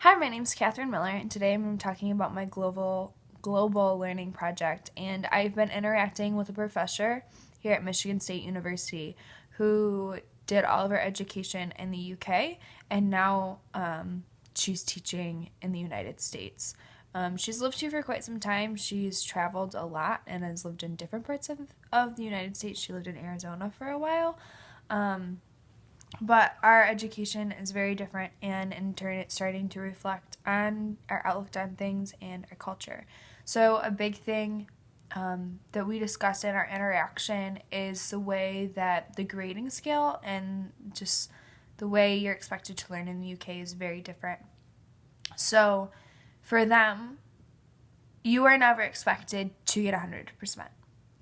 Hi, my name's Catherine Miller, and today I'm talking about my global learning project. And I've been interacting with a professor here at Michigan State University who did all of her education in the UK, and now she's teaching in the United States. She's lived here for quite some time. She's traveled a lot and has lived in different parts of the United States. She lived in Arizona for a while. But our education is very different, and in turn, it's starting to reflect on our outlook on things and our culture. So, a big thing that we discussed in our interaction is the way that the grading scale and just the way you're expected to learn in the UK is very different. So, for them, you are never expected to get 100%.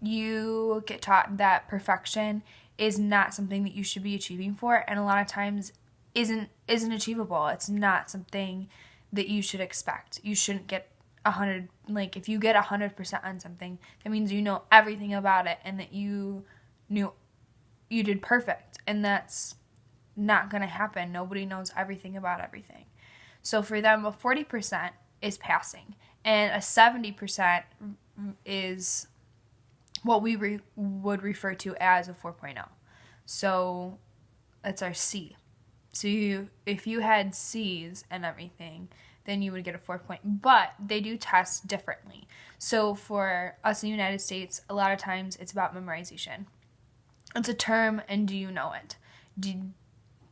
You get taught that perfection is not something that you should be achieving for, and a lot of times isn't achievable. It's not something that you should expect. You shouldn't get 100. Like, if you get 100% on something, that means you know everything about it and that you did perfect, and that's not going to happen. Nobody knows everything about everything. So for them, a 40% is passing, and a 70% is what we would refer to as a 4.0. So that's our C. So if you had C's and everything, then you would get a 4 point. But they do test differently. So for us in the United States, a lot of times it's about memorization. It's a term, and do you know it?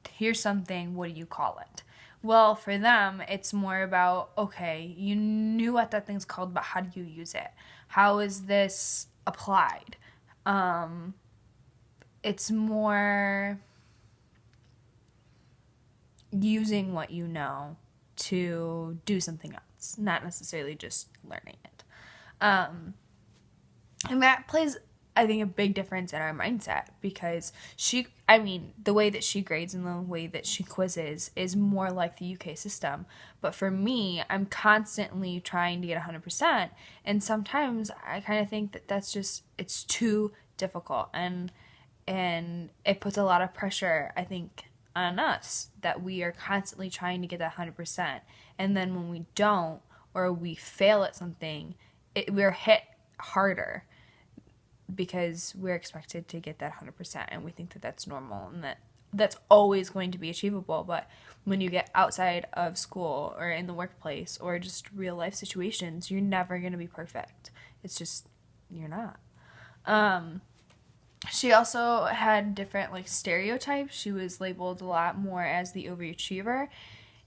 Here's something, what do you call it? Well, for them, it's more about, okay, you knew what that thing's called, but how do you use it? How is this applied? It's more using what you know to do something else, not necessarily just learning it. And that plays, I think, a big difference in our mindset, because the way that she grades and the way that she quizzes is more like the UK system. But for me, I'm constantly trying to get 100%. And sometimes I kind of think that it's too difficult. And it puts a lot of pressure, I think, on us, that we are constantly trying to get that 100%. And then when we don't, or we fail at something, we're hit harder, because we're expected to get that 100%, and we think that that's normal and that's always going to be achievable. But when you get outside of school or in the workplace or just real life situations, you're never going to be perfect. It's just, you're not. She also had different stereotypes. She was labeled a lot more as the overachiever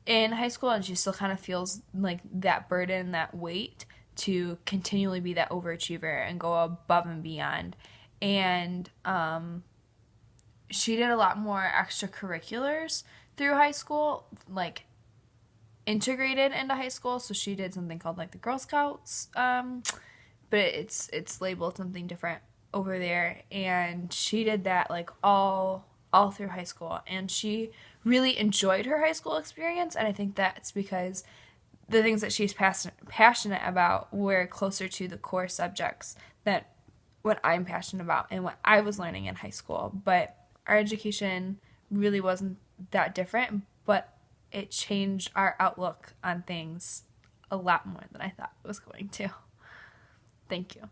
in high school, and she still kind of feels like that burden, that weight to continually be that overachiever and go above and beyond. And she did a lot more extracurriculars through high school, integrated into high school. So she did something called the Girl Scouts, but it's labeled something different over there. And she did that all through high school, and she really enjoyed her high school experience. And I think that's because the things that she's passionate about were closer to the core subjects that what I'm passionate about and what I was learning in high school. But our education really wasn't that different, but it changed our outlook on things a lot more than I thought it was going to. Thank you.